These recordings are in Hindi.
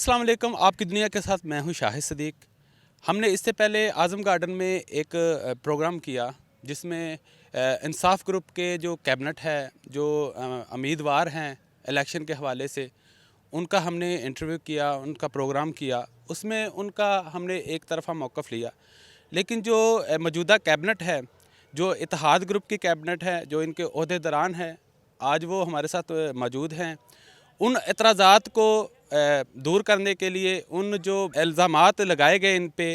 अस्सलाम वालेकुम। आपकी दुनिया के साथ मैं हूं शाहिद सदीक। हमने इससे पहले आज़म गार्डन में एक प्रोग्राम किया जिसमें इंसाफ ग्रुप के जो कैबिनेट है, जो उम्मीदवार हैं इलेक्शन के हवाले से, उनका हमने इंटरव्यू किया, उनका प्रोग्राम किया। उसमें उनका हमने एक तरफ़ा मौक़िफ़ लिया। लेकिन जो मौजूदा कैबिनेट है, जो इत्तेहाद ग्रुप की कैबिनेट है, जो इनके ओहदेदारान हैं, आज वो हमारे साथ मौजूद हैं। उन एतराज़ात को दूर करने के लिए, उन जो इल्ज़ामात लगाए गए इन पे,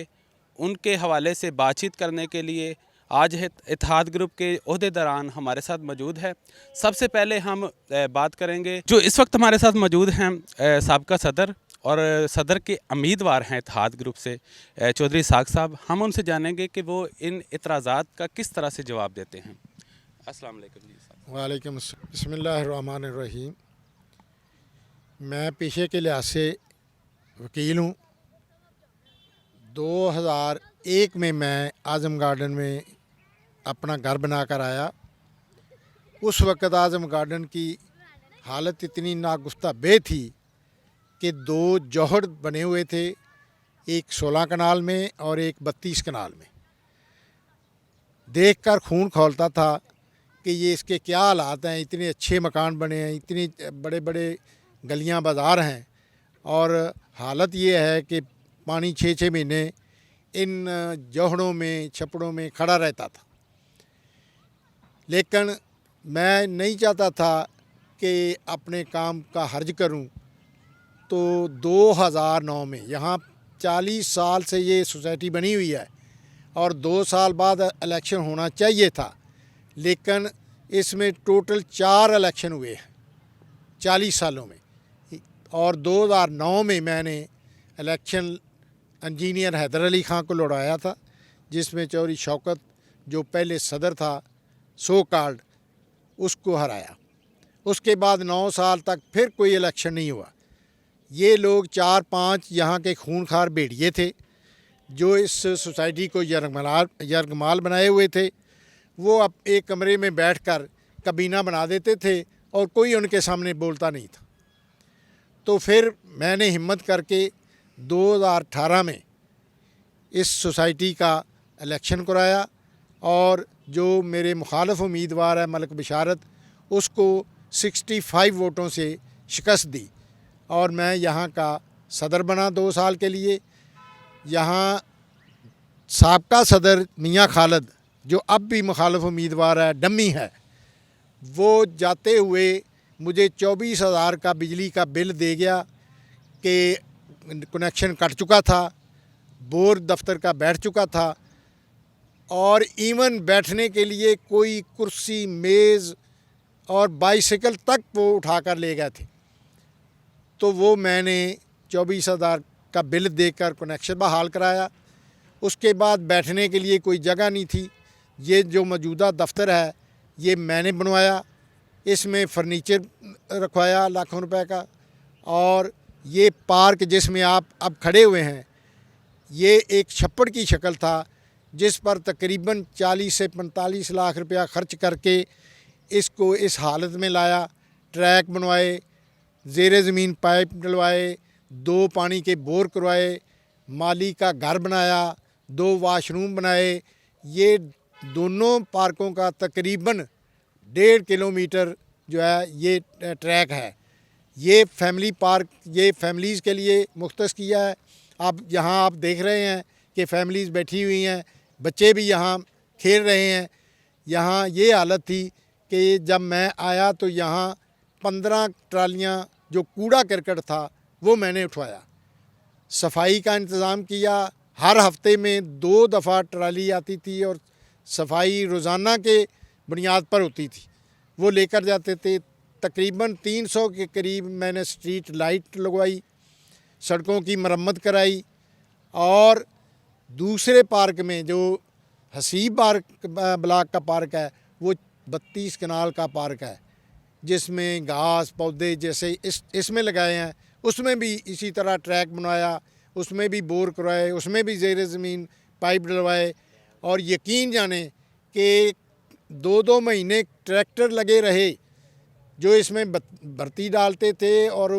उनके हवाले से बातचीत करने के लिए आज इत्तेहाद ग्रुप के ओहदेदारान हमारे साथ मौजूद है। सबसे पहले हम बात करेंगे जो इस वक्त हमारे साथ मौजूद हैं, साबका सदर और सदर के उम्मीदवार हैं इत्तेहाद ग्रुप से, चौधरी इसहाक़ साहब। हम उनसे जानेंगे कि वो इन एतराज़ात का किस तरह से जवाब देते हैं। अस्सलाम वालेकुम जी साहब। वालेकुम अस्सलाम। बिस्मिल्लाहिर्रहमानिर्रहीम। मैं पेशे के लिहाज से वकील हूँ। 2001 में मैं आज़म गार्डन में अपना घर बनाकर आया। उस वक़्त आज़म गार्डन की हालत इतनी नागुफ्ता थी कि 2 जौहर बने हुए थे, एक 16 कनाल में और एक 32 कनाल में। देखकर खून खौलता था कि ये इसके क्या हालात हैं। इतने अच्छे मकान बने हैं, इतनी बड़े बड़े गलियां बाज़ार हैं, और हालत ये है कि पानी 6-6 महीने इन जौहरों में, छपड़ों में खड़ा रहता था। लेकिन मैं नहीं चाहता था कि अपने काम का हर्ज करूं, तो 2009 में, यहाँ 40 साल से ये सोसाइटी बनी हुई है और 2 साल बाद इलेक्शन होना चाहिए था, लेकिन इसमें टोटल 4 इलेक्शन हुए हैं 40 सालों में। और 2009 में मैंने इलेक्शन इंजीनियर हैदर अली ख़ान को लड़ाया था, जिसमें चौधरी शौकत जो पहले सदर था सो कॉल्ड, उसको हराया। उसके बाद 9 साल तक फिर कोई इलेक्शन नहीं हुआ। ये लोग 4-5 यहाँ के खूनखार भेड़िए थे जो इस सोसाइटी को यरगमाल बनाए हुए थे। वो अब एक कमरे में बैठकर कबीना बना देते थे और कोई उनके सामने बोलता नहीं था। तो फिर मैंने हिम्मत करके 2018 में इस सोसाइटी का इलेक्शन कराया, और जो मेरे मुखालफ उम्मीदवार है मलिक बिशारत, उसको 65 वोटों से शिकस्त दी और मैं यहाँ का सदर बना 2 साल के लिए। यहाँ साबका सदर मियाँ खालिद, जो अब भी मुखालफ उम्मीदवार है, डम्मी है, वो जाते हुए मुझे 24,000 का बिजली का बिल दे गया कि कनेक्शन कट चुका था, बोर दफ्तर का बैठ चुका था, और इवन बैठने के लिए कोई कुर्सी, मेज़ और बाइसिकल तक वो उठाकर ले गए थे। तो वो मैंने 24,000 का बिल देकर कनेक्शन बहाल कराया। उसके बाद बैठने के लिए कोई जगह नहीं थी। ये जो मौजूदा दफ्तर है ये मैंने बनवाया, इसमें फर्नीचर रखवाया लाखों रुपए का, और ये पार्क जिसमें आप अब खड़े हुए हैं, ये एक छप्पड़ की शक्ल था जिस पर तकरीबन 40 से 45 लाख रुपया खर्च करके इसको इस हालत में लाया। ट्रैक बनवाए, ज़ेरे ज़मीन पाइप डलवाए, 2 पानी के बोर करवाए, माली का घर बनाया, 2 वाशरूम बनाए। ये दोनों पार्कों का तकरीबन 1.5 किलोमीटर जो है ये ट्रैक है। ये फैमिली पार्क, ये फैमिलीज़ के लिए मुख्तस किया है। अब यहाँ आप देख रहे हैं कि फैमिलीज़ बैठी हुई हैं, बच्चे भी यहाँ खेल रहे हैं। यहाँ ये हालत थी कि जब मैं आया तो यहाँ 15 ट्रालियाँ जो कूड़ा करकट था वो मैंने उठवाया। सफाई का इंतज़ाम किया। हर हफ्ते में 2 दफ़ा ट्राली आती थी और सफाई रोज़ाना के बुनियाद पर होती थी, वो लेकर जाते थे। तकरीबन 300 के करीब मैंने स्ट्रीट लाइट लगवाई, सड़कों की मरम्मत कराई, और दूसरे पार्क में जो हसीब पार्क ब्लॉक का पार्क है, वो 32 कनाल का पार्क है जिसमें घास पौधे जैसे इसमें लगाए हैं, उसमें भी इसी तरह ट्रैक बनवाया, उसमें भी बोर करवाए, उसमें भी ज़ेरे ज़मीन पाइप डलवाए। और यकीन जाने कि 2-2 महीने ट्रैक्टर लगे रहे जो इसमें भर्ती डालते थे और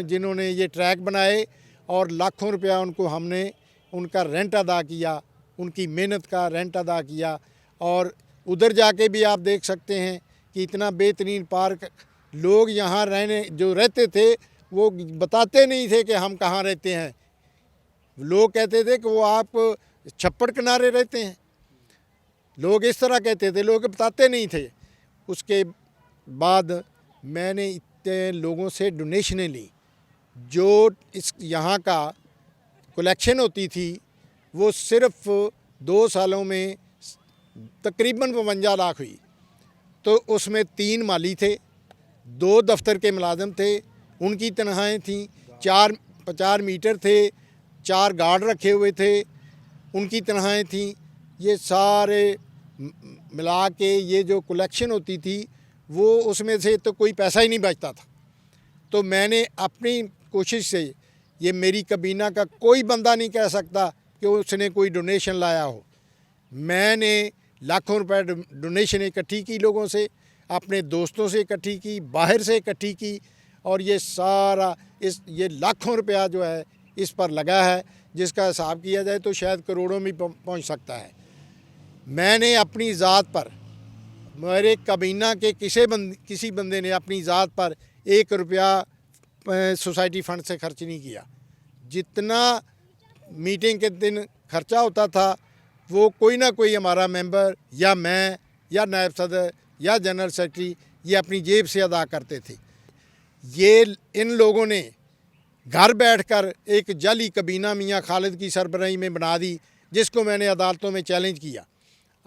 जिन्होंने ये ट्रैक बनाए और लाखों रुपया उनको हमने उनका रेंट अदा किया, उनकी मेहनत का रेंट अदा किया। और उधर जाके भी आप देख सकते हैं कि इतना बेहतरीन पार्क, लोग यहाँ रहते थे वो बताते नहीं थे कि हम कहाँ रहते हैं। लोग कहते थे कि वो आप छप्पड़ किनारे रहते हैं, लोग इस तरह कहते थे, लोग बताते नहीं थे। उसके बाद मैंने इतने लोगों से डोनेशनें ली। जो इस यहाँ का कलेक्शन होती थी वो सिर्फ 2 सालों में तकरीबन 52 लाख हुई। तो उसमें 3 माली थे, 2 दफ्तर के मुलाजम थे, उनकी तनख्वाहें थीं, 4 मीटर थे, 4 गार्ड रखे हुए थे, उनकी तनख्वाहें थीं। ये सारे मिला के ये जो कलेक्शन होती थी वो उसमें से तो कोई पैसा ही नहीं बचता था। तो मैंने अपनी कोशिश से, ये मेरी कबीना का कोई बंदा नहीं कह सकता कि उसने कोई डोनेशन लाया हो। मैंने लाखों रुपए डोनेशन इकट्ठी की, लोगों से, अपने दोस्तों से इकट्ठी की, बाहर से इकट्ठी की, और ये सारा ये लाखों रुपया जो है इस पर लगा है, जिसका हिसाब किया जाए तो शायद करोड़ों में पहुंच सकता है। मैंने अपनी ज़ात पर, मेरे कबीना के किसी बंदे ने अपनी ज़ात पर 1 रुपया सोसाइटी फ़ंड से खर्च नहीं किया। जितना मीटिंग के दिन खर्चा होता था वो कोई ना कोई हमारा मेंबर या मैं या नायब सदर या जनरल सेक्रेटरी ये अपनी जेब से अदा करते थे। ये इन लोगों ने घर बैठकर एक जाली कबीना मियाँ खालिद की सरबराही में बना दी, जिसको मैंने अदालतों में चैलेंज किया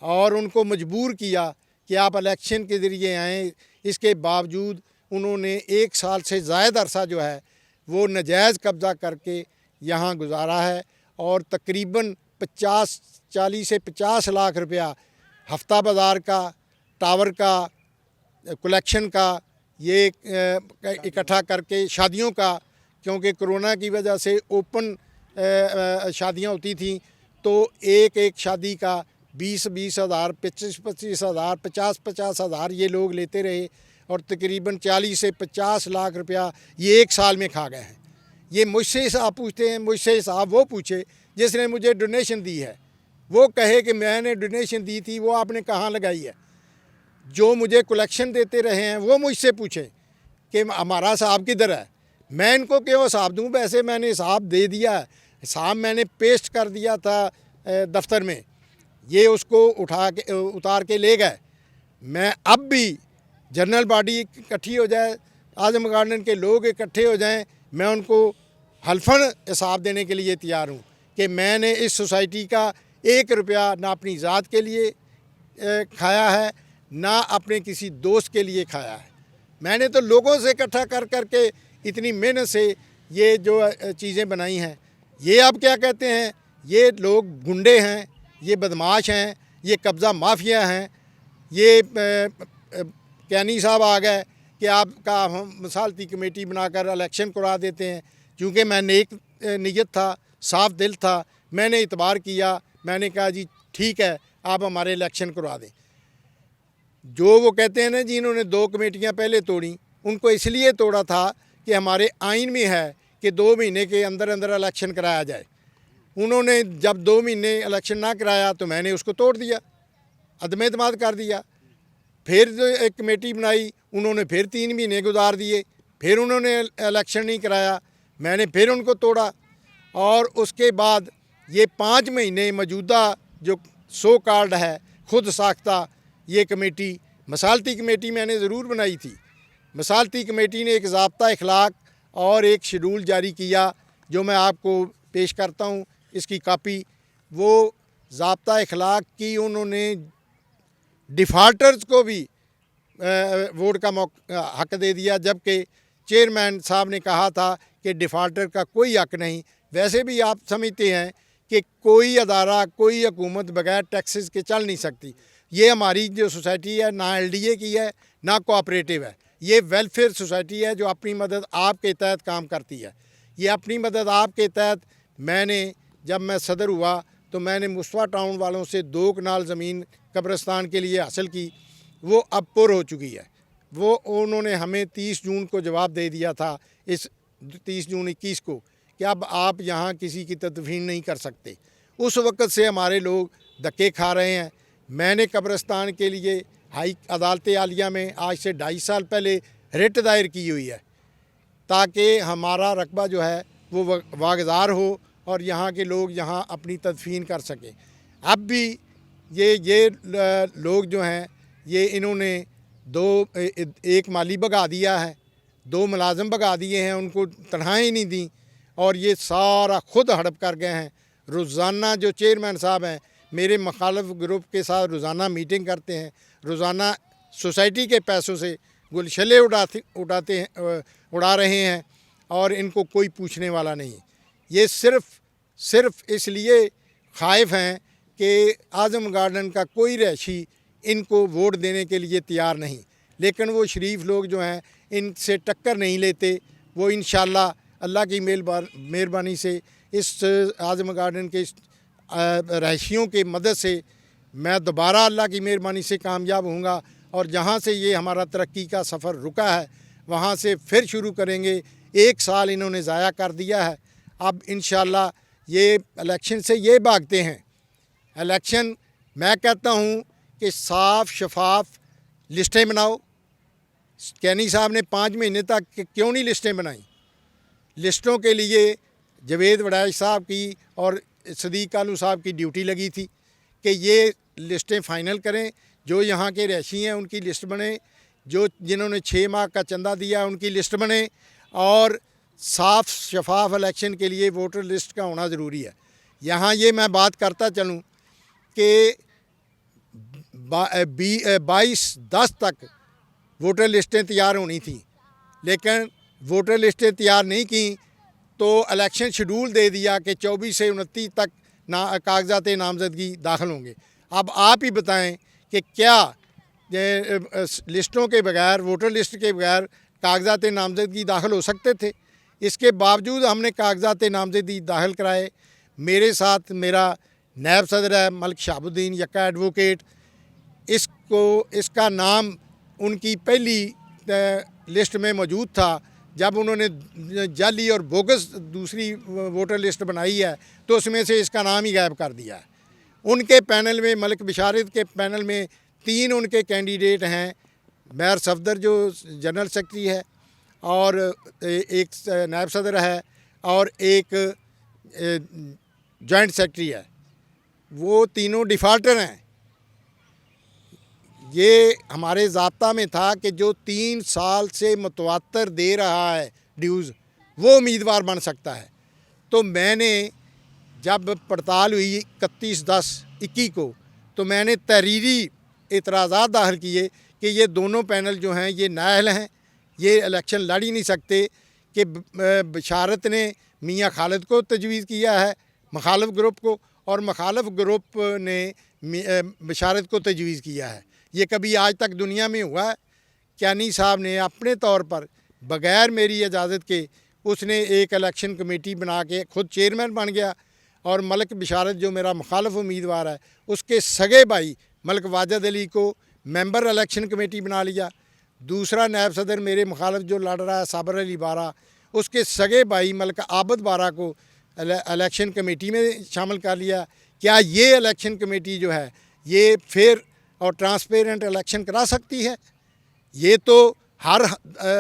और उनको मजबूर किया कि आप इलेक्शन के ज़रिए आएँ। इसके बावजूद उन्होंने 1 साल से ज़ायद अरसा जो है वो नाजायज़ कब्ज़ा करके यहाँ गुजारा है और तकरीबन 40 से 50 लाख रुपया हफ्ता बाज़ार का, टावर का, कलेक्शन का, ये इकट्ठा करके शादियों का, क्योंकि कोरोना की वजह से ओपन शादियाँ होती थी तो एक शादी का 20-20 हज़ार, 25-25 हज़ार, 50-50 हज़ार ये लोग लेते रहे और तकरीबन 40 से 50 लाख रुपया ये 1 साल में खा गए हैं। ये मुझसे हिसाब पूछते हैं, मुझसे हिसाब वो पूछे जिसने मुझे डोनेशन दी है, वो कहे कि मैंने डोनेशन दी थी, वो आपने कहाँ लगाई है। जो मुझे कलेक्शन देते रहे हैं वो मुझसे पूछे कि हमारा हिसाब किधर है, मैं इनको क्यों हिसाब दूँ। वैसे मैंने हिसाब दे दिया, हिसाब मैंने पेस्ट कर दिया था दफ्तर में, ये उसको उतार के ले गए। मैं अब भी जनरल बॉडी इकट्ठी हो जाए, आज़म गार्डन के लोग इकट्ठे हो जाएं, मैं उनको हल्फन हिसाब देने के लिए तैयार हूँ कि मैंने इस सोसाइटी का 1 रुपया ना अपनी ज़ात के लिए खाया है, ना अपने किसी दोस्त के लिए खाया है। मैंने तो लोगों से इकट्ठा कर के इतनी मेहनत से ये जो चीज़ें बनाई हैं। ये अब क्या कहते हैं, ये लोग गुंडे हैं, ये बदमाश हैं, ये कब्ज़ा माफिया हैं। ये कैनी साहब आ गए कि आपका हम मसालती कमेटी बनाकर इलेक्शन करा देते हैं। चूँकि मैं नेक नीयत था, साफ दिल था, मैंने इतबार किया, मैंने कहा जी ठीक है आप हमारे इलेक्शन करवा दें। जो वो कहते हैं ना जी इन्होंने 2 कमेटियां पहले तोड़ी, उनको इसलिए तोड़ा था कि हमारे आइन में है कि 2 महीने के अंदर अंदर इलेक्शन कराया जाए। उन्होंने जब 2 महीने इलेक्शन ना कराया तो मैंने उसको तोड़ दिया, अदम एतमाद कर दिया। फिर जो एक कमेटी बनाई उन्होंने फिर 3 महीने गुजार दिए, फिर उन्होंने इलेक्शन नहीं कराया, मैंने फिर उनको तोड़ा। और उसके बाद ये 5 महीने मौजूदा जो सो कार्ड है खुद साख्ता ये कमेटी, मसालती कमेटी मैंने ज़रूर बनाई थी। मसालती कमेटी ने एक ज़ाब्ता अखलाक और एक शेड्यूल जारी किया जो मैं आपको पेश करता हूँ, इसकी कापी। वो ज़ाब्ता अखलाक की उन्होंने डिफ़ाल्टर्स को भी वोट का हक़ दे दिया, जबकि चेयरमैन साहब ने कहा था कि डिफ़ाल्टर का कोई हक़ नहीं। वैसे भी आप समझते हैं कि कोई अदारा, कोई हुकूमत बगैर टैक्सेस के चल नहीं सकती। ये हमारी जो सोसाइटी है ना LDA की है ना कोऑपरेटिव है, ये वेलफेयर सोसाइटी है जो अपनी मदद आपके तहत काम करती है। ये अपनी मदद आपके तहत, मैंने जब मैं सदर हुआ तो मैंने मुस्तफा टाउन वालों से 2 कनाल ज़मीन कब्रिस्तान के लिए हासिल की, वो अब पुर हो चुकी है। वो उन्होंने हमें 30 जून को जवाब दे दिया था, इस 30 जून 21 को, कि अब आप यहाँ किसी की तदफीन नहीं कर सकते। उस वक़्त से हमारे लोग धक्के खा रहे हैं। मैंने कब्रिस्तान के लिए हाई अदालत आलिया में आज से 2.5 साल पहले रिट दायर की हुई है, ताकि हमारा रकबा जो है वो वागज़ार हो और यहाँ के लोग यहाँ अपनी तदफीन कर सकें। अब भी ये लोग जो हैं ये इन्होंने एक माली भगा दिया है, 2 मुलाजम भगा दिए हैं, उनको तनख्वाहें नहीं दी और ये सारा खुद हड़प कर गए हैं। रोज़ाना जो चेयरमैन साहब हैं मेरे मुखालिफ ग्रुप के साथ रोज़ाना मीटिंग करते हैं, रोज़ाना सोसाइटी के पैसों से गुलछले उड़ा रहे हैं और इनको कोई पूछने वाला नहीं। ये सिर्फ इसलिए खाइफ हैं कि आज़म गार्डन का कोई रहायशी इनको वोट देने के लिए तैयार नहीं, लेकिन वो शरीफ लोग जो हैं इनसे टक्कर नहीं लेते। वो इंशाअल्लाह अल्लाह की मेहरबानी से इस आज़म गार्डन के रहायशियों की मदद से मैं दोबारा अल्लाह की मेहरबानी से कामयाब होऊंगा और जहाँ से ये हमारा तरक्की का सफ़र रुका है वहाँ से फिर शुरू करेंगे। 1 साल इन्होंने ज़ाया कर दिया है। अब इंशाअल्लाह ये इलेक्शन से ये भागते हैं। इलेक्शन मैं कहता हूँ कि साफ़ शफाफ लिस्टें बनाओ। कैनी साहब ने 5 महीने तक क्यों नहीं लिस्टें बनाई? लिस्टों के लिए जवेद वड़ैच साहब की और सदीक आलू साहब की ड्यूटी लगी थी कि ये लिस्टें फ़ाइनल करें। जो यहाँ के रहायशी हैं उनकी लिस्ट बने, जो जिन्होंने 6 माह का चंदा दिया उनकी लिस्ट बने और साफ़ शफाफ इलेक्शन के लिए वोटर लिस्ट का होना ज़रूरी है। यहाँ ये मैं बात करता चलूँ कि 22/10 तक वोटर लिस्टें तैयार होनी थी, लेकिन वोटर लिस्टें तैयार नहीं की तो इलेक्शन शेड्यूल दे दिया कि 24 से 29 तक कागजात नामजदगी दाखिल होंगे। अब आप ही बताएं कि क्या लिस्टों के बगैर, वोटर लिस्ट के बगैर कागजात नामजदगी दाखिल हो सकते थे? इसके बावजूद हमने कागजात नामजदगी दाखिल कराए। मेरे साथ मेरा नायब सदर है मलिक शहाबुद्दीन यक्का एडवोकेट। इसका नाम उनकी पहली लिस्ट में मौजूद था। जब उन्होंने जाली और बोगस दूसरी वोटर लिस्ट बनाई है तो उसमें से इसका नाम ही गायब कर दिया है। उनके पैनल में, मलिक बिशारत के पैनल में 3 उनके कैंडिडेट हैं। मेयर सफदर जो जनरल सेक्रेटरी है और एक नायब सदर है और एक जॉइंट सेक्रेटरी है। वो तीनों डिफ़ाल्टर हैं। ये हमारे ज़ाब्ता में था कि जो 3 साल से मुतवातर दे रहा है ड्यूज़ वो उम्मीदवार बन सकता है। तो मैंने जब पड़ताल हुई 31/10/21 को तो मैंने तहरीरी एतराज़ात दाखिल किए कि ये दोनों पैनल जो हैं ये नाअहल हैं, ये इलेक्शन लड़ ही नहीं सकते। कि बिशारत ने मियाँ खालिद को तजवीज़ किया है मुखालिफ ग्रुप को और मुखालिफ ग्रुप ने बिशारत को तजवीज़ किया है। ये कभी आज तक दुनिया में हुआ है? कैनी साहब ने अपने तौर पर बग़ैर मेरी इजाज़त के उसने एक इलेक्शन कमेटी बना के खुद चेयरमैन बन गया और मलिक बिशारत जो मेरा मुखालिफ उम्मीदवार है उसके सगे भाई मलिक वाजिद अली को मेंबर इलेक्शन कमेटी बना लिया। दूसरा नायब सदर मेरे मुखालिफ जो लड़ रहा है साबर अली बारा, उसके सगे भाई मलिक आबद बारा को इलेक्शन कमेटी में शामिल कर लिया। क्या ये इलेक्शन कमेटी जो है ये फेयर और ट्रांसपेरेंट इलेक्शन करा सकती है? ये तो हर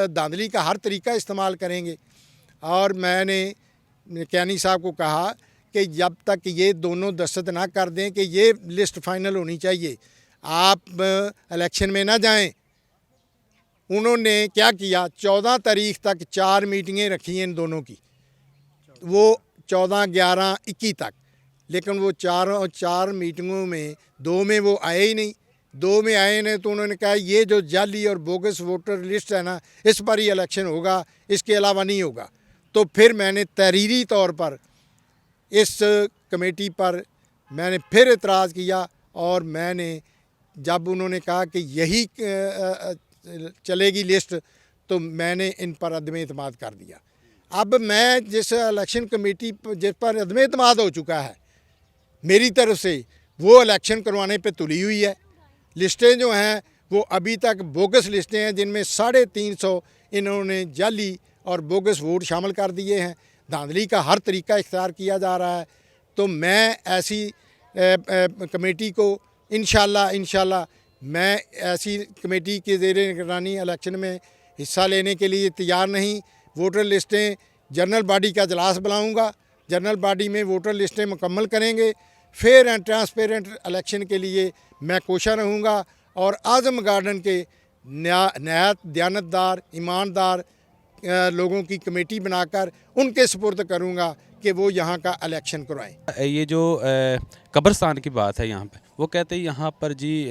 धांधली का हर तरीका इस्तेमाल करेंगे। और मैंने कैनी साहब को कहा कि जब तक ये दोनों दस्तखत ना कर दें कि ये लिस्ट फाइनल होनी चाहिए, आप इलेक्शन में ना जाएं। उन्होंने क्या किया, 14 तारीख तक 4 मीटिंगें रखी हैं इन दोनों की, वो 14, 11, 21 तक। लेकिन वो 4 मीटिंगों में 2 में वो आए ही नहीं। 2 में आए ने तो उन्होंने कहा ये जो जाली और बोगस वोटर लिस्ट है ना, इस पर ही इलेक्शन होगा, इसके अलावा नहीं होगा। तो फिर मैंने तहरीरी तौर पर इस कमेटी पर मैंने फिर एतराज़ किया और मैंने जब उन्होंने कहा कि यही चलेगी लिस्ट तो मैंने इन पर अदम एतमाद कर दिया। अब मैं जिस इलेक्शन कमेटी जिस पर अदम एतमाद हो चुका है मेरी तरफ से, वो इलेक्शन करवाने पे तुली हुई है। लिस्टें जो हैं वो अभी तक बोगस लिस्टें हैं जिनमें 350 इन्होंने जाली और बोगस वोट शामिल कर दिए हैं। धांधली का हर तरीका इख्तियार किया जा रहा है। तो मैं ऐसी कमेटी को इंशाल्लाह मैं ऐसी कमेटी के ज़ेर निगरानी इलेक्शन में हिस्सा लेने के लिए तैयार नहीं। वोटर लिस्टें जनरल बॉडी का इजलास बुलाऊंगा, जनरल बॉडी में वोटर लिस्टें मुकम्मल करेंगे, फेयर एंड ट्रांसपेरेंट इलेक्शन के लिए मैं कोशा रहूँगा और आज़म गार्डन के नहायत दयानतदार ईमानदार लोगों की कमेटी बनाकर उनके सुपुर्द करूँगा कि वो यहाँ का इलेक्शन करवाएं। ये जो कब्रस्तान की बात है यहाँ पे, वो कहते हैं यहाँ पर जी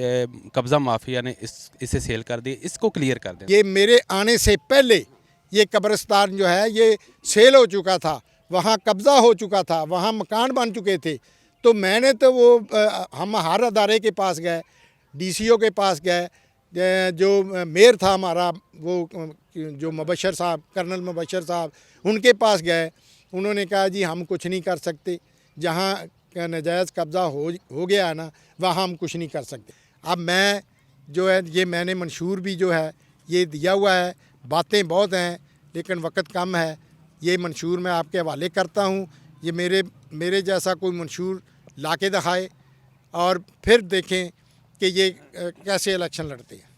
कब्ज़ा माफिया ने इसे सेल कर दिया, इसको क्लियर कर दें। ये मेरे आने से पहले ये कब्रस्तान जो है ये सेल हो चुका था, वहाँ कब्ज़ा हो चुका था, वहाँ मकान बन चुके थे। तो मैंने तो वो हम हर अदारे के पास गए, डीसीओ के पास गए, जो मेयर था हमारा वो जो मुबशर साहब, कर्नल मुबशर साहब, उनके पास गए। उन्होंने कहा जी हम कुछ नहीं कर सकते, जहाँ नाजायज़ कब्ज़ा हो गया है ना वहाँ हम कुछ नहीं कर सकते। अब मैं जो है ये मैंने मंशूर भी जो है ये दिया हुआ है, बातें बहुत हैं लेकिन वक्त कम है। ये मंशूर मैं आपके हवाले करता हूँ। ये मेरे जैसा कोई मंशूर ला के दिखाए और फिर देखें कि ये कैसे इलेक्शन लड़ते हैं।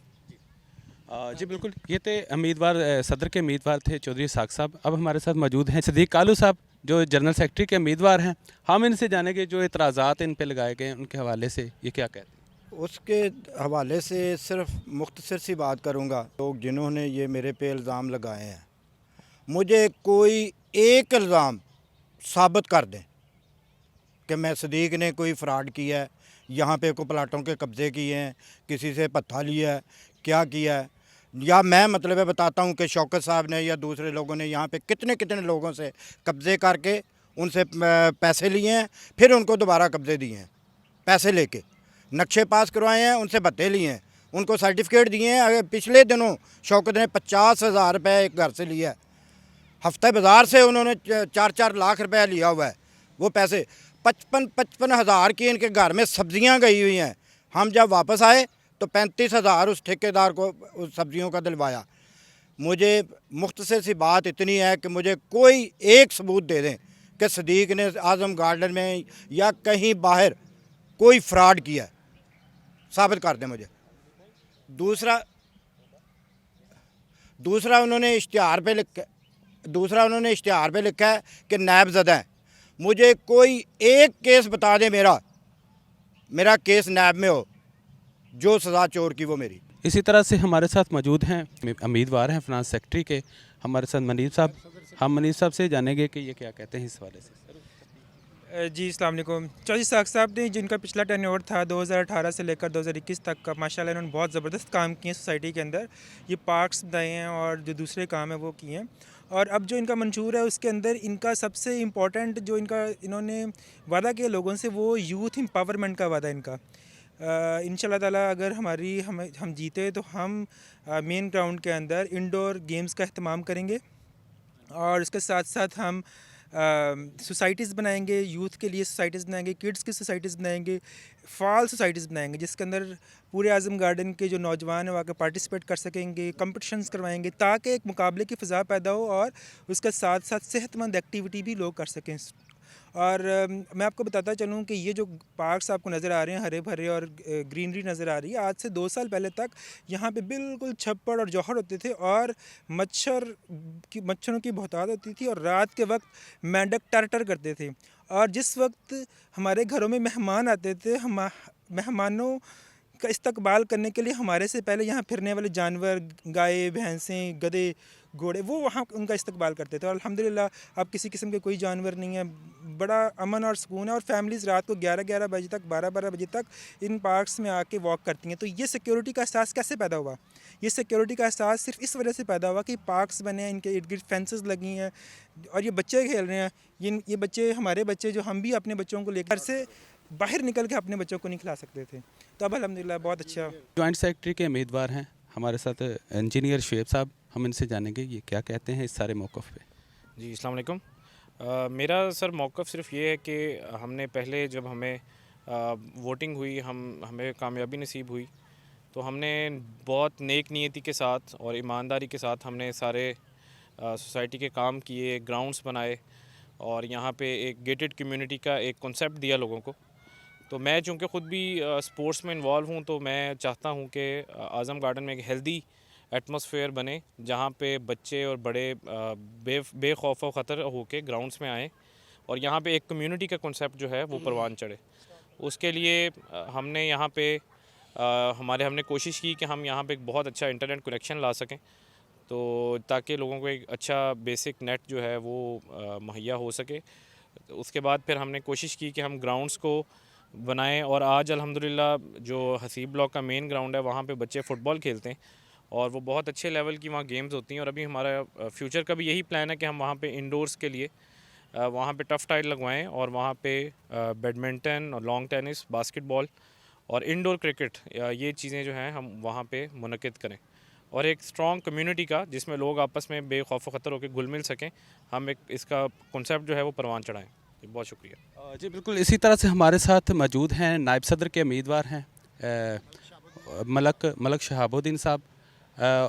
जी बिल्कुल, ये थे उम्मीदवार सदर के उम्मीदवार थे चौधरी इसहाक साहब। अब हमारे साथ मौजूद हैं सदीक कालू साहब जो जनरल सेक्रेटरी के उम्मीदवार हैं। हम इनसे जानेंगे जो इतराज़ात इन पे लगाए गए हैं उनके हवाले से ये क्या कहते हैं। उसके हवाले से सिर्फ मुख्तसर सी बात करूँगा। लोग जिन्होंने ये मेरे पे इल्ज़ाम लगाए हैं, मुझे कोई एक इल्ज़ाम साबित कर दें कि मैं सदीक ने कोई फ़्रॉड किया है, यहाँ पे कोई प्लाटों के कब्ज़े किए हैं, किसी से पत्था लिया है, क्या किया है। या मैं मतलब है बताता हूँ कि शौकत साहब ने या दूसरे लोगों ने यहाँ पे कितने कितने लोगों से कब्ज़े करके उनसे पैसे लिए हैं, फिर उनको दोबारा कब्ज़े दिए हैं, पैसे लेके नक्शे पास करवाए हैं, उनसे भत्ते लिए हैं, उनको सर्टिफिकेट दिए हैं। अगर पिछले दिनों शौकत ने 50,000 रुपये एक घर से लिया है, हफ्ते बाज़ार से उन्होंने 4-4 लाख रुपया लिया हुआ है। वो पैसे 55 हज़ार की इनके घर में सब्ज़ियाँ गई हुई हैं। हम जब वापस आए तो 35,000 उस ठेकेदार को उस सब्ज़ियों का दिलवाया। मुझे मुख्तसर सी बात इतनी है कि मुझे कोई एक सबूत दे दें कि सदीक ने आज़म गार्डन में या कहीं बाहर कोई फ्रॉड किया है, साबित कर दें मुझे। दूसरा उन्होंने इश्तिहार पे लिखा है कि नायब ज़दा है। मुझे कोई एक केस बता दे मेरा केस नायब में हो, जो सज़ा चोर की वो मेरी। इसी तरह से हमारे साथ मौजूद हैं उम्मीदवार हैं फिनांस सेक्रेटरी के, हमारे साथ मनीब साहब। हम मनीब साहब से जानेंगे कि ये क्या कहते हैं इस हवाले से। जी अस्सलाम वालेकुम। चौधरी इसहाक साहब ने जिनका पिछला टेन्योर था 2018 से लेकर 2021 तक का, माशाल्लाह इन्होंने बहुत ज़बरदस्त काम किए हैं सोसाइटी के अंदर। ये पार्क्स बनाए हैं और जो दूसरे काम है वो किए हैं। और अब जो इनका मंशूर है उसके अंदर इनका सबसे इम्पोर्टेंट जो इन्होंने वादा किया लोगों से, वो यूथ एम्पावरमेंट का वादा इनका। इंशाल्लाह ताला अगर हम जीते तो हम मेन ग्राउंड के अंदर इंडोर गेम्स का अहतमाम करेंगे और इसके साथ साथ हम सोसाइटीज़ बनाएंगे, यूथ के लिए सोसाइटीज़ बनाएंगे, किड्स की सोसाइटीज़ बनाएंगे, फॉल सोसाइटीज़ बनाएंगे जिसके अंदर पूरे आज़म गार्डन के जो नौजवान हैं वो आकर पार्टिसिपेट कर सकेंगे, कंपटीशंस करवाएंगे ताकि एक मुकाबले की फ़िज़ा पैदा हो और उसके साथ साथ सेहतमंद एक्टिविटी भी लोग कर सकें। और मैं आपको बताता चलूँ कि ये जो पार्क्स आपको नज़र आ रहे हैं हरे भरे और ग्रीनरी नज़र आ रही है, आज से 2 साल पहले तक यहाँ पे बिल्कुल छप्पड़ और जौहर होते थे और मच्छरों की बहुतायत होती थी और रात के वक्त मेंढक टर करते थे। और जिस वक्त हमारे घरों में मेहमान आते थे, हम मेहमानों का इस्तकबाल करने के लिए हमारे से पहले यहाँ फिरने वाले जानवर, गाय, भैंसें, गधे, घोड़े, वो वहाँ उनका इस्तकबाल करते थे। और अल्हम्दुलिल्लाह अब किसी किस्म के कोई जानवर नहीं है, बड़ा अमन और सुकून है। और फैमिलीज़ रात को 11-11 बजे तक, 12-12 बजे तक इन पार्क्स में आके वॉक करती हैं। तो ये सिक्योरिटी का एहसास कैसे पैदा हुआ? ये सिक्योरिटी का एहसास सिर्फ इस वजह से पैदा हुआ कि पार्क्स बने हैं, इनके इर्द गिर्द फेंसेस लगी हैं और ये बच्चे खेल रहे हैं। ये बच्चे हमारे बच्चे, जो हम भी अपने बच्चों को लेकर से बाहर निकल के अपने बच्चों को नहीं खिला सकते थे। तो अब अल्हम्दुलिल्लाह बहुत अच्छा। जॉइंट सेक्रेटरी के उम्मीदवार हैं हमारे साथ इंजीनियर शुएब साहब। हम इनसे जानेंगे ये क्या कहते हैं इस सारे मौक़िफ़ पे। जी अस्सलाम वालेकुम। मेरा सर मौक़िफ़ सिर्फ ये है कि हमने पहले जब हमें वोटिंग हुई, हमें कामयाबी नसीब हुई, तो हमने बहुत नेक नीयती के साथ और ईमानदारी के साथ हमने सारे सोसाइटी के काम किए, ग्राउंड्स बनाए और यहाँ पे एक गेटेड कम्युनिटी का एक कॉन्सेप्ट दिया लोगों को। तो मैं चूँकि ख़ुद भी स्पोर्ट्स में इन्वॉल्व हूँ, तो मैं चाहता हूँ कि आज़म गार्डन में एक हेल्दी एटमॉस्फेयर बने जहाँ पे बच्चे और बड़े बेखौफ व ख़तर होके ग्राउंड्स में आएँ और यहाँ पे एक कम्युनिटी का कॉन्सेप्ट जो है वो परवान चढ़े। उसके लिए हमने यहाँ पे हमने कोशिश की कि हम यहाँ पे एक बहुत अच्छा इंटरनेट कनेक्शन ला सकें, तो ताकि लोगों को एक अच्छा बेसिक नेट जो है वो मुहैया हो सके। तो उसके बाद फिर हमने कोशिश की कि हम ग्राउंड्स को बनाएं और आज अल्हम्दुलिल्लाह जो हसीब ब्लॉक का मेन ग्राउंड है वहाँ पे बच्चे फ़ुटबॉल खेलते हैं और वो बहुत अच्छे लेवल की वहाँ गेम्स होती हैं। और अभी हमारा फ्यूचर का भी यही प्लान है कि हम वहाँ पे इंडोर्स के लिए वहाँ पे टफ़ टाइल लगवाएं और वहाँ पे बैडमिंटन और लॉन्ग टेनिस, बास्केटबॉल और इंडोर क्रिकेट ये चीज़ें जो हैं हम वहाँ पे मुनक़िद करें और एक स्ट्रॉन्ग कम्युनिटी का जिसमें लोग आपस में बेखौफ ख़तर होकर घुल मिल सकें, हम एक इसका कॉन्सेप्ट जो है वो परवान चढ़ाएँ। बहुत शुक्रिया। जी बिल्कुल, इसी तरह से हमारे साथ मौजूद हैं नायब सदर के उम्मीदवार हैं मलक शहाबुद्दीन साहब,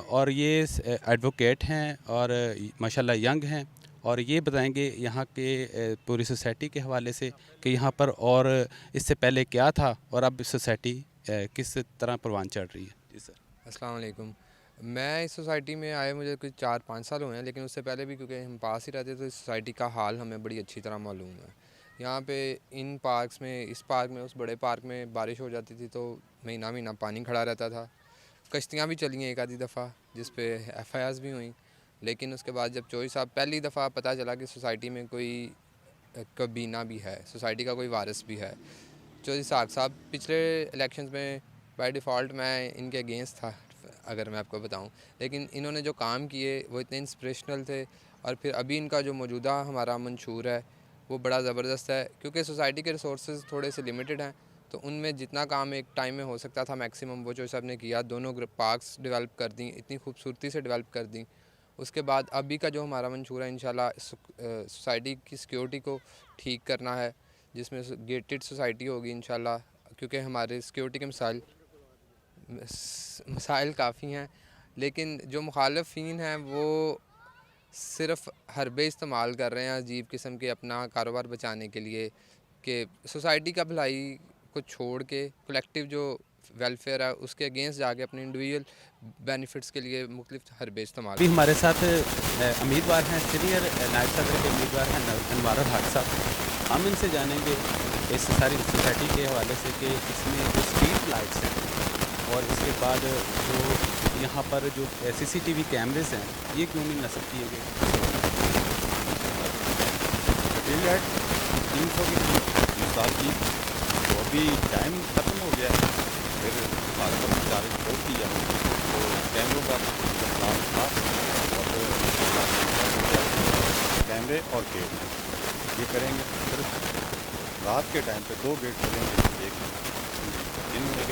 और ये एडवोकेट हैं और माशाल्लाह यंग हैं और ये बताएंगे यहाँ के पूरी सोसाइटी के हवाले से कि यहाँ पर और इससे पहले क्या था और अब सोसाइटी किस तरह परवान चढ़ रही है। जी सर। अस्सलाम वालेकुम। मैं इस सोसाइटी में आए मुझे कुछ 4-5 साल हुए हैं, लेकिन उससे पहले भी क्योंकि हम पास ही रहते तो इस सोसाइटी का हाल हमें बड़ी अच्छी तरह मालूम है। यहाँ पे इन पार्क्स में, इस पार्क में, उस बड़े पार्क में बारिश हो जाती थी तो महीना महीना पानी खड़ा रहता था। कश्तियाँ भी चली हैं एक आधी दफ़ा जिस पे FIRs भी हुई, लेकिन उसके बाद जब चौधरी साहब पहली दफ़ा पता चला कि सोसाइटी में कोई कबीना भी है, सोसाइटी का कोई वारिस भी है। चौधरी साहब पिछले इलेक्शंस में बाय डिफ़ॉल्ट मैं इनके अगेंस्ट था अगर मैं आपको बताऊं, लेकिन इन्होंने जो काम किए वो इतने इंस्पिरेशनल थे और फिर अभी इनका जो मौजूदा हमारा मंशूर है वो बड़ा ज़बरदस्त है। क्योंकि सोसाइटी के रिसोर्सेज थोड़े से लिमिटेड हैं तो उनमें जितना काम एक टाइम में हो सकता था मैक्सिमम वो जो साहब ने किया। दोनों पार्क्स डेवलप कर दी, इतनी खूबसूरती से डेवलप कर दी। उसके बाद अभी का जो हमारा मंशूर है इंशाल्लाह सोसाइटी की सिक्योरिटी को ठीक करना है, जिसमें गेटेड सोसाइटी होगी इंशाल्लाह, क्योंकि हमारे सिक्योरिटी के मसाइल काफ़ी हैं। लेकिन जो मुखालफिन हैं वो सिर्फ़ हरबे इस्तेमाल कर रहे हैं अजीब किस्म के अपना कारोबार बचाने के लिए, कि सोसाइटी का भलाई को छोड़ के कलेक्टिव जो वेलफेयर है उसके अगेंस्ट जाके अपने इंडिविजुअल बेनिफिट्स के लिए मुख्तलिफ हरबे इस्तेमाल। अभी हमारे साथ उम्मीदवार हैं, सीनियर नायब सदर के उम्मीदवार हैं अनवार हक साहब। हम इनसे जानेंगे इस सारी सोसाइटी के हवाले से कि इसमें जो स्ट्रीट लाइट्स हैं और इसके बाद जो यहाँ पर जो CCTV कैमरेज हैं ये क्यों नहीं नस्ब किए गए। स्ट्रीट लाइट 300 की साल की, तो अभी टाइम ख़त्म हो गया है, फिर हमारे पास चार्ज बहुत किया तो कैमरों का प्लान था और कैमरे और गेट ये करेंगे। फिर रात के टाइम पे 2 गेट करेंगे, एक दिन में एक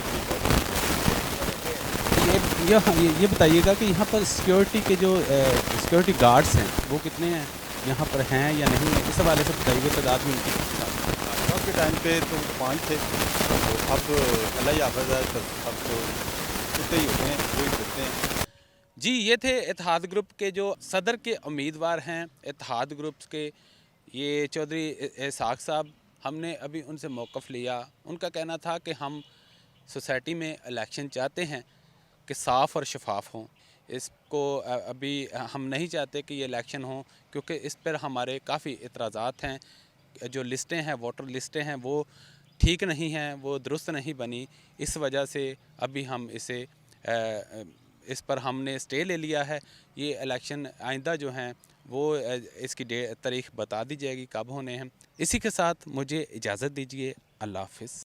ये बताइएगा कि यहाँ पर सिक्योरिटी के जो सिक्योरिटी गार्ड्स हैं वो कितने हैं यहाँ पर हैं या नहीं है, इस हवाले से बताइए तादाद में उनकी। रात के टाइम पे तो 5 थे, तो अब अल्लाह हाफ़िज़ है, अब तो कितने ही होते हैं, वही करते हैं। जी, ये थे इत्तेहाद ग्रुप के जो सदर के उम्मीदवार हैं इत्तेहाद ग्रुप के, ये चौधरी इसहाक साहब। हमने अभी उनसे मौक़िफ़ लिया। उनका कहना था कि हम सोसाइटी में इलेक्शन चाहते हैं कि साफ़ और शफाफ हों। इसको अभी हम नहीं चाहते कि ये इलेक्शन हो, क्योंकि इस पर हमारे काफ़ी इतराज़ात हैं। जो लिस्टें हैं, वोटर लिस्टें हैं, वो ठीक नहीं हैं, वो दुरुस्त नहीं बनी। इस वजह से अभी हम इस पर हमने स्टे ले लिया है। ये इलेक्शन आइंदा जो हैं वो इसकी तारीख़ बता दी जाएगी कब होने हैं। इसी के साथ मुझे इजाज़त दीजिए। अल्लाह हाफ़िज़।